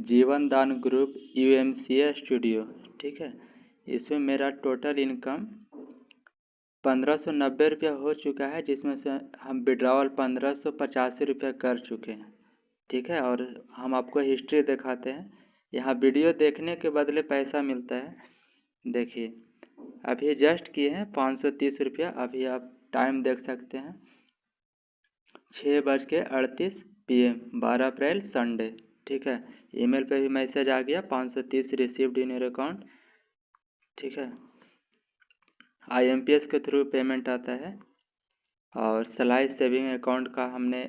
जीवन दान group यूएमसीए studio, ठीक है। इसमें मेरा टोटल इनकम 1590 रुपया हो चुका है, जिसमें से हम विड्रॉवल 1585 रुपया कर चुके हैं, ठीक है। और हम आपको हिस्ट्री दिखाते हैं। यहाँ वीडियो देखने के बदले पैसा मिलता है। देखिए अभी जस्ट किए हैं 530 रुपया। अभी आप टाइम देख सकते हैं 6:38 PM 12 अप्रैल संडे, ठीक है। ईमेल पे भी मैसेज आ गया 530 रिसीव्ड इन योर अकाउंट, ठीक है। IMPS के थ्रू पेमेंट आता है। और सलाई सेविंग अकाउंट का हमने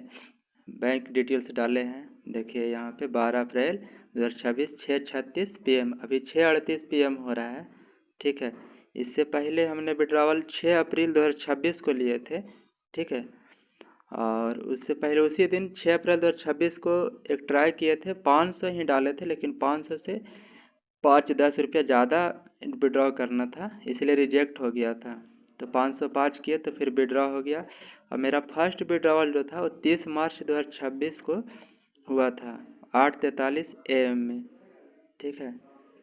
बैंक डिटेल्स डाले हैं। देखिए यहाँ पे 12 अप्रैल 2026 6:36 PM, अभी 6:38 PM हो रहा है, ठीक है। इससे पहले हमने विड्रॉवल 6 अप्रैल 2026 को लिए थे, ठीक है। और उससे पहले उसी दिन 6 अप्रैल 2026 को एक ट्राई किए थे, 500 ही डाले थे, लेकिन 500 से 5-10 रुपया ज़्यादा विड्रॉ करना था, इसलिए रिजेक्ट हो गया था। तो 505 किए तो फिर विड्रॉ हो गया। और मेरा फर्स्ट विड्रॉवल जो था वो 30 मार्च 2026 को हुआ था 8:43 AM में, ठीक है।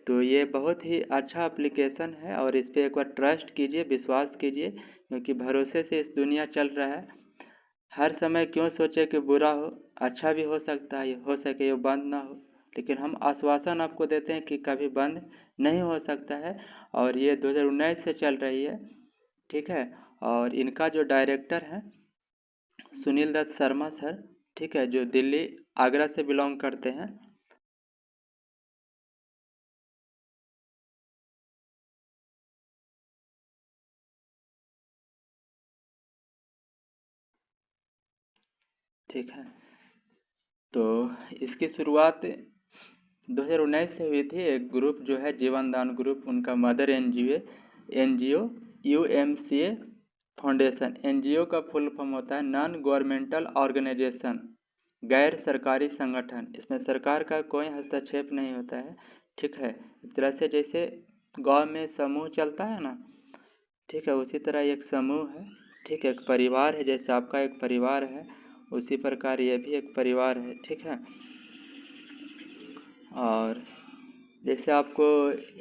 तो ये बहुत ही अच्छा एप्लीकेशन है और इस पर एक बार ट्रस्ट कीजिए, विश्वास कीजिए, क्योंकि भरोसे से इस दुनिया चल रहा है। हर समय क्यों सोचे कि बुरा हो, अच्छा भी हो सकता है, हो सके ये बंद ना हो, लेकिन हम आश्वासन आपको देते हैं कि कभी बंद नहीं हो सकता है। और ये 2019 से चल रही है, ठीक है। और इनका जो डायरेक्टर है सुनील दत्त शर्मा सर, ठीक है, जो दिल्ली आगरा से बिलोंग करते हैं। ठीक है, तो इसकी शुरुआत 2019 से हुई थी। एक ग्रुप जो है जीवन दान ग्रुप, उनका मदर एनजीओ यूएमसीए फाउंडेशन। एनजीओ का फुल फॉर्म होता है नॉन गवर्नमेंटल ऑर्गेनाइजेशन, गैर सरकारी संगठन। इसमें सरकार का कोई हस्तक्षेप नहीं होता है, ठीक है। एक तरह से जैसे गांव में समूह चलता है ना, ठीक है, उसी तरह एक समूह है, ठीक है। एक परिवार है, जैसे आपका एक परिवार है, उसी प्रकार ये भी एक परिवार है, ठीक है। और जैसे आपको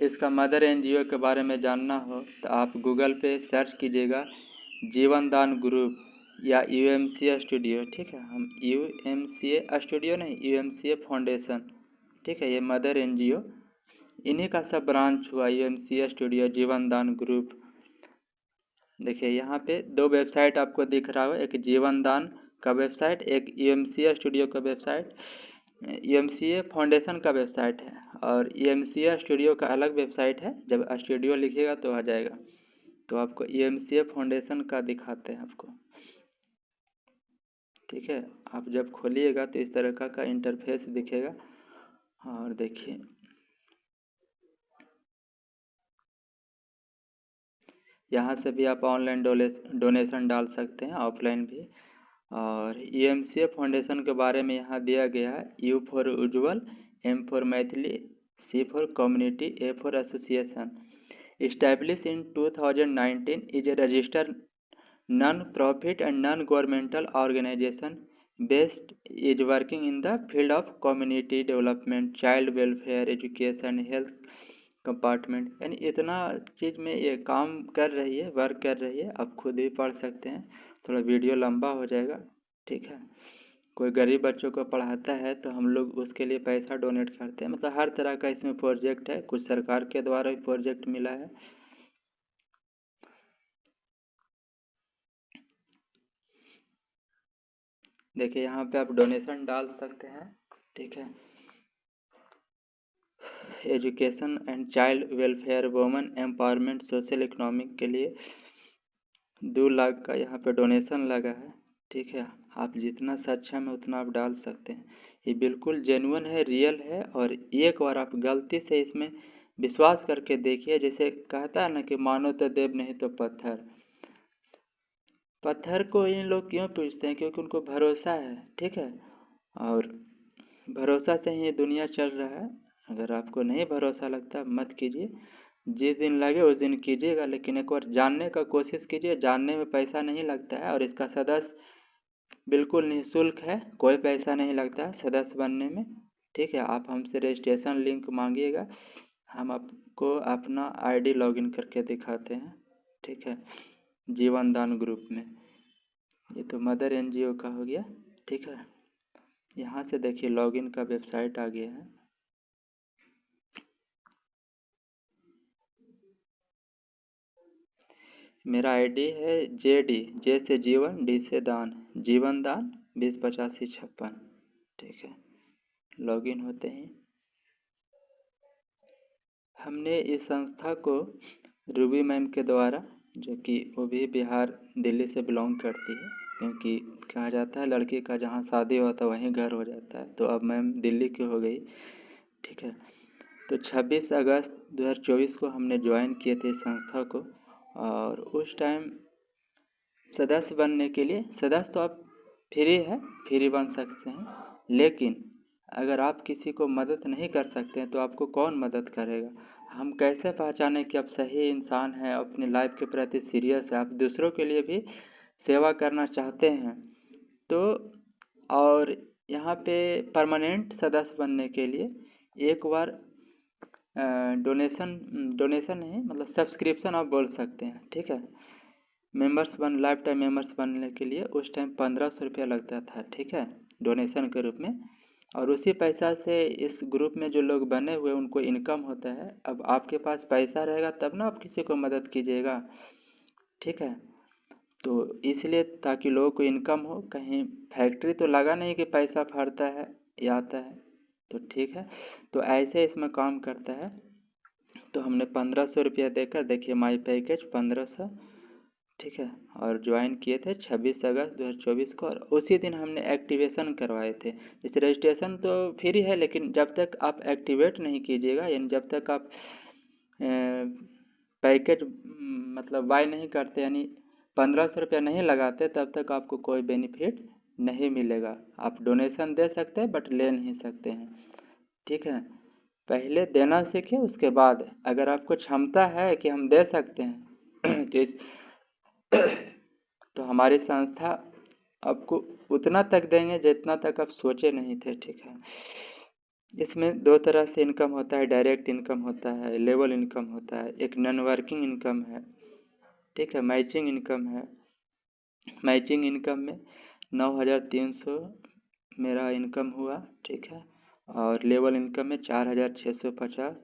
इसका मदर एनजीओ के बारे में जानना हो तो आप गूगल पे सर्च कीजिएगा जीवन दान ग्रुप या यूएमसीए स्टूडियो, ठीक है। हम यूएमसीए स्टूडियो नहीं, यूएमसीए फाउंडेशन, ठीक है। ये मदर एनजीओ, इन्हीं का सब ब्रांच हुआ यूएमसीए स्टूडियो जीवन दान ग्रुप। देखिए यहाँ पे 2 वेबसाइट आपको दिख रहा हो, एक जीवन दान का वेबसाइट, एक यूएमसीए स्टूडियो का वेबसाइट। यूएमसीए फाउंडेशन का वेबसाइट है और यूएमसीए स्टूडियो का अलग वेबसाइट है। जब स्टूडियो लिखिएगा तो आ जाएगा। तो आपको यूएमसीए फाउंडेशन का दिखाते हैं आपको, ठीक है। आप जब खोलिएगा तो इस तरह का इंटरफेस दिखेगा। और देखिए यहाँ से भी आप ऑनलाइन डोनेशन डाल सकते हैं, ऑफलाइन भी। और यूएमसीए फाउंडेशन के बारे में यहाँ दिया गया है U for Ujjwal, M for Maithili, C for community, A for association. Established in 2019, is a registered non-profit and non-governmental organization based is working in the field of community development, child welfare, education, health compartment, यानी इतना चीज़ में ये काम कर रही है, work कर रही है। आप खुद ही पढ़ सकते हैं, थोड़ा वीडियो लंबा हो जाएगा, ठीक है। कोई गरीब बच्चों को पढ़ाता है तो हम लोग उसके लिए पैसा डोनेट करते हैं। मतलब हर तरह का इसमें प्रोजेक्ट है, कुछ सरकार के द्वारा भी प्रोजेक्ट मिला है। देखिए यहाँ पे आप डोनेशन डाल सकते हैं, ठीक है। Education and child welfare, women empowerment, social economic के लिए 2 लाख का यहाँ पे डोनेशन लगा है, ठीक है। आप जितना सक्षम है उतना आप डाल सकते हैं। ये बिल्कुल जेन्युइन है, रियल है। और एक बार आप गलती से इसमें विश्वास करके देखिए। जैसे कहता है ना कि मानो तो देव नहीं तो पत्थर। पत्थर को इन लोग क्यों पूजते हैं? क्योंकि उनको भरोसा है, ठीक है। और भरोसा से ही दुनिया चल रहा है। अगर आपको नहीं भरोसा लगता मत कीजिए, जिस दिन लगे उस दिन कीजिएगा, लेकिन एक बार जानने का कोशिश कीजिए। जानने में पैसा नहीं लगता है और इसका सदस्य बिल्कुल निःशुल्क है, कोई पैसा नहीं लगता है सदस्य बनने में, ठीक है। आप हमसे रजिस्ट्रेशन लिंक मांगिएगा, हम आपको अपना आईडी लॉगिन करके दिखाते हैं। ठीक है, जीवन दान ग्रुप में। ये तो मदर एनजीओ का हो गया। ठीक है, यहाँ से देखिए लॉगिन का वेबसाइट आ गया है। मेरा आईडी है जे से जीवन, डी से दान, जीवन दान 208556। ठीक है, लॉगिन होते ही हमने इस संस्था को रूबी मैम के द्वारा, जो कि वो भी बिहार दिल्ली से बिलोंग करती है, क्योंकि कहा जाता है लड़की का जहाँ शादी होता है वहीं घर हो जाता है, तो अब मैम दिल्ली की हो गई। ठीक है, तो 26 अगस्त 2024 को हमने ज्वाइन किए थे इस संस्था को, और उस टाइम सदस्य बनने के लिए, सदस्य तो आप फ्री है, फ्री बन सकते हैं, लेकिन अगर आप किसी को मदद नहीं कर सकते हैं तो आपको कौन मदद करेगा। हम कैसे पहचानें कि आप सही इंसान हैं, अपनी लाइफ के प्रति सीरियस है, आप दूसरों के लिए भी सेवा करना चाहते हैं। तो और यहाँ पे परमानेंट सदस्य बनने के लिए एक बार डोनेशन नहीं, मतलब सब्सक्रिप्शन आप बोल सकते हैं। ठीक है, लाइफ टाइम मेंबर्स बनने के लिए उस टाइम 1500 रुपया लगता था। ठीक है, डोनेशन के रूप में, और उसी पैसा से इस ग्रुप में जो लोग बने हुए उनको इनकम होता है। अब आपके पास पैसा रहेगा तब ना आप किसी को मदद कीजिएगा। ठीक है, तो इसलिए ताकि लोगों को इनकम हो, कहीं फैक्ट्री तो लगा नहीं कि पैसा फटता है या आता है। तो ठीक है, तो ऐसे इसमें काम करता है। तो हमने 1500 रुपया देकर, देखिए माई पैकेज 1500। ठीक है, और ज्वाइन किए थे 26 अगस्त 2024 को, और उसी दिन हमने एक्टिवेशन करवाए थे। जैसे रजिस्ट्रेशन तो फ्री है, लेकिन जब तक आप एक्टिवेट नहीं कीजिएगा, यानी जब तक आप पैकेज मतलब बाय नहीं करते, यानी 1500 रुपया नहीं लगाते, तब तक आपको कोई बेनिफिट नहीं मिलेगा। आप डोनेशन दे सकते हैं बट ले नहीं सकते हैं। ठीक है, पहले देना सीखें, उसके बाद अगर आपको क्षमता है कि हम दे सकते हैं तो तो हमारी संस्था आपको उतना तक देंगे जितना तक आप सोचे नहीं थे। ठीक है, इसमें दो तरह से इनकम होता है, डायरेक्ट इनकम होता है, लेवल इनकम होता है, एक नॉन वर्किंग इनकम है। ठीक है, मैचिंग इनकम है। मैचिंग इनकम में 9300 मेरा इनकम हुआ। ठीक है, और लेवल इनकम में 4650।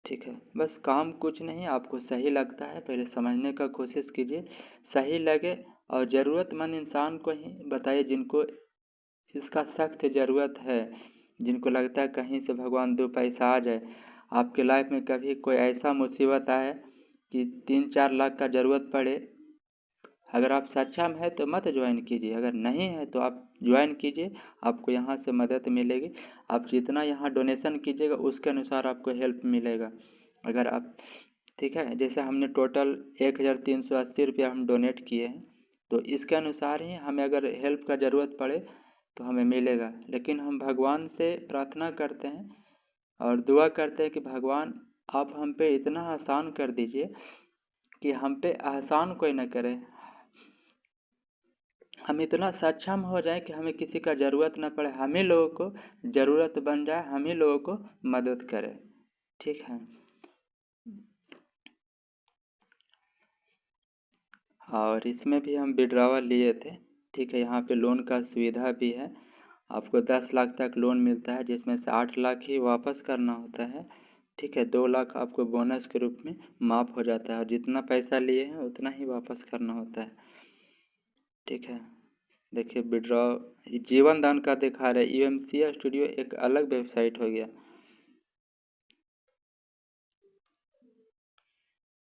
ठीक है, बस काम कुछ नहीं, आपको सही लगता है पहले समझने का कोशिश कीजिए, सही लगे और ज़रूरतमंद इंसान को ही बताइए, जिनको इसका सख्त ज़रूरत है, जिनको लगता है कहीं से भगवान दो पैसा आ जाए। आपके लाइफ में कभी कोई ऐसा मुसीबत आए कि 3-4 लाख का ज़रूरत पड़े, अगर आप सक्षम है तो मत ज्वाइन कीजिए, अगर नहीं है तो आप ज्वाइन कीजिए, आपको यहाँ से मदद मिलेगी। आप जितना यहाँ डोनेशन कीजिएगा उसके अनुसार आपको हेल्प मिलेगा। अगर आप, ठीक है, जैसे हमने टोटल 1380 रुपया हम डोनेट किए हैं, तो इसके अनुसार ही हमें अगर हेल्प का ज़रूरत पड़े तो हमें मिलेगा। लेकिन हम भगवान से प्रार्थना करते हैं और दुआ करते हैं कि भगवान आप हम पे इतना आसान कर दीजिए कि हम पे एहसान कोई न करे, हम इतना सक्षम हो जाए कि हमें किसी का ज़रूरत न पड़े, हम ही लोगों को ज़रूरत बन जाए, हम ही लोगों को मदद करें। ठीक है, और इसमें भी हम विड्रावल लिए थे। ठीक है, यहाँ पे लोन का सुविधा भी है, आपको 10 लाख तक लोन मिलता है, जिसमें से 8 लाख ही वापस करना होता है। ठीक है, 2 लाख आपको बोनस के रूप में माफ़ हो जाता है, और जितना पैसा लिए हैं उतना ही वापस करना होता है। ठीक है, देखिए विड्रॉ जीवन दान का दिखा रहे, यूएमसी स्टूडियो एक अलग वेबसाइट हो गया।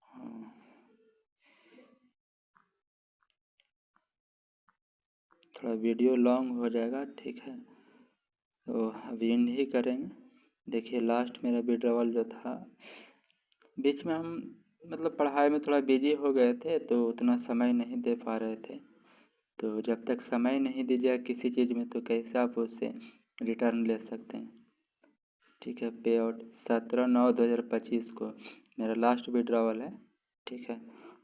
हाँ, थोड़ा वीडियो लॉन्ग हो जाएगा। ठीक है, तो अभी नहीं करेंगे। देखिए लास्ट मेरा विड्रॉवल जो था, बीच में हम मतलब पढ़ाई में थोड़ा बिजी हो गए थे, तो उतना समय नहीं दे पा रहे थे। तो जब तक समय नहीं दीजिएगा किसी चीज़ में, तो कैसे आप उससे रिटर्न ले सकते हैं। ठीक है, पे आउट 17/9/2025 को मेरा लास्ट विड्रॉवल है। ठीक है,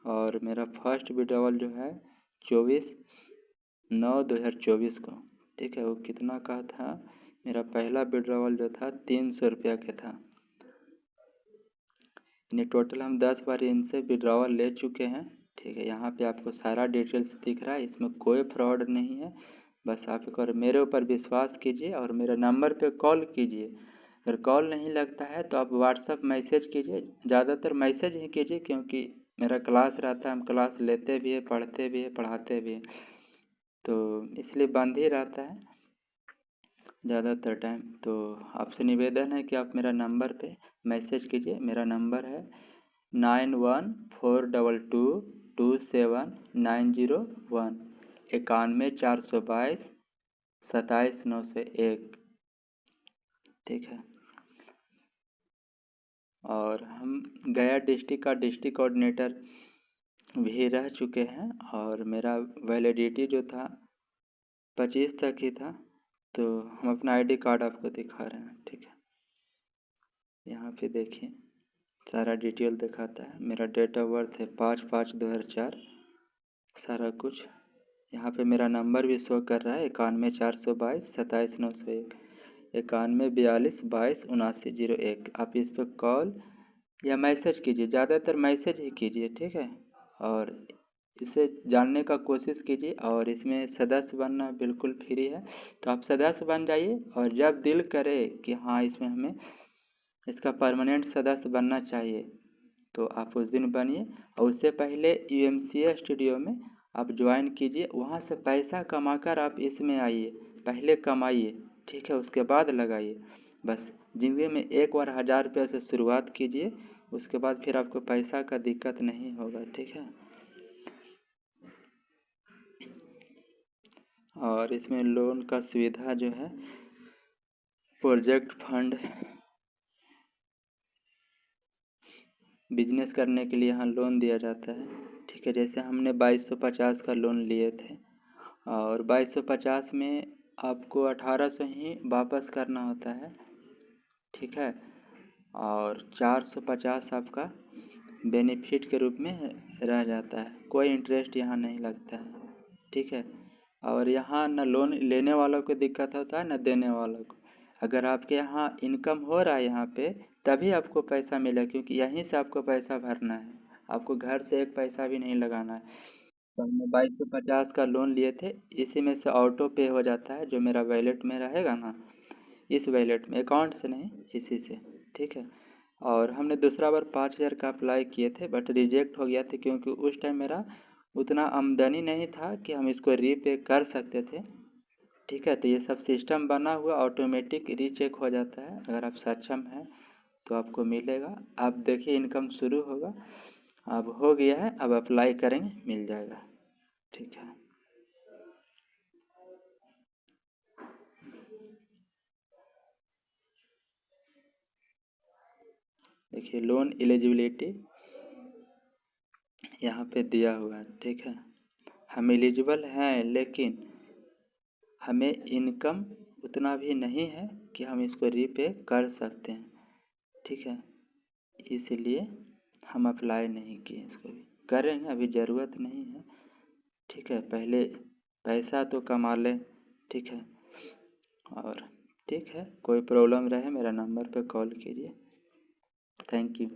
और मेरा फर्स्ट विड्रॉवल जो है 24/9/2024 को। ठीक है, वो कितना का था मेरा पहला विड्रॉवल जो था 300 रुपया का था। यानी टोटल हम 10 बार इनसे विड्रॉवल ले चुके हैं। ठीक है, यहाँ पे आपको सारा डिटेल्स दिख रहा है, इसमें कोई फ्रॉड नहीं है। बस आप एक बार मेरे ऊपर विश्वास कीजिए और मेरे नंबर पे कॉल कीजिए। अगर कॉल नहीं लगता है तो आप व्हाट्सअप मैसेज कीजिए, ज़्यादातर मैसेज ही कीजिए, क्योंकि मेरा क्लास रहता है, हम क्लास लेते भी है, पढ़ते भी है, पढ़ाते भी हैं, तो इसलिए बंद ही रहता है ज़्यादातर टाइम। तो आपसे निवेदन है कि आप मेरा नंबर पे मैसेज कीजिए। मेरा नंबर है 9142227901, 91 422 27 901। ठीक है, और हम गया डिस्ट्रिक्ट का डिस्ट्रिक्ट कोऑर्डिनेटर भी रह चुके हैं, और मेरा वैलिडिटी जो था 25 तक ही था। तो हम अपना आईडी कार्ड आपको दिखा रहे हैं। ठीक है, यहाँ पे देखिए सारा डिटेल दिखाता है। मेरा डेट ऑफ बर्थ है 5/5/2004, सारा कुछ। यहाँ पे मेरा नंबर भी शो कर रहा है 91 422 27 901, 91 42 22 79 01। आप इस पर कॉल या मैसेज कीजिए, ज़्यादातर मैसेज ही कीजिए। ठीक है, और इसे जानने का कोशिश कीजिए। और इसमें सदस्य बनना बिल्कुल फ्री है, तो आप सदस्य बन जाइए, और जब दिल करे कि हाँ इसमें हमें इसका परमानेंट सदस्य बनना चाहिए, तो आप उस दिन बनिए। और उससे पहले UMCA स्टूडियो में आप ज्वाइन कीजिए, वहाँ से पैसा कमाकर आप इसमें आइए, पहले कमाइए। ठीक है, उसके बाद लगाइए। बस ज़िंदगी में एक बार 1000 रुपये से शुरुआत कीजिए, उसके बाद फिर आपको पैसा का दिक्कत नहीं होगा। ठीक है, और इसमें लोन का सुविधा जो है, प्रोजेक्ट फंड, बिजनेस करने के लिए यहाँ लोन दिया जाता है। ठीक है, जैसे हमने 2250 का लोन लिए थे, और 2250 में आपको 1800 ही वापस करना होता है। ठीक है, और 450 आपका बेनिफिट के रूप में रह जाता है, कोई इंटरेस्ट यहाँ नहीं लगता है। ठीक है, और यहाँ न लोन लेने वालों को दिक्कत होता है, न देने वालों को। अगर आपके यहाँ इनकम हो रहा है यहाँ पे, तभी आपको पैसा मिलेगा, क्योंकि यहीं से आपको पैसा भरना है, आपको घर से एक पैसा भी नहीं लगाना है। तो हमने 2250 का लोन लिए थे, इसी में से ऑटो पे हो जाता है, जो मेरा वैलेट में रहेगा ना, इस वैलेट में, अकाउंट से नहीं, इसी से। ठीक है, और हमने दूसरा बार 5000 का अप्लाई किए थे, बट रिजेक्ट हो गया था, क्योंकि उस टाइम मेरा उतना आमदनी नहीं था कि हम इसको रीपे कर सकते थे। ठीक है, तो ये सब सिस्टम बना हुआ ऑटोमेटिक रीचेक हो जाता है। अगर आप सक्षम हैं तो आपको मिलेगा। आप देखिए इनकम शुरू होगा, अब हो गया है, अब अप्लाई करेंगे, मिल जाएगा। ठीक है, देखिए लोन एलिजिबिलिटी यहाँ पे दिया हुआ है। ठीक है, हम एलिजिबल हैं, लेकिन हमें इनकम उतना भी नहीं है कि हम इसको रीपे कर सकते हैं। ठीक है, इसलिए हम अप्लाई नहीं किए, इसको भी करेंगे, अभी ज़रूरत नहीं है। ठीक है, पहले पैसा तो कमा लें। ठीक है, और ठीक है, कोई प्रॉब्लम रहे मेरा नंबर पे कॉल कीजिए। Thank you.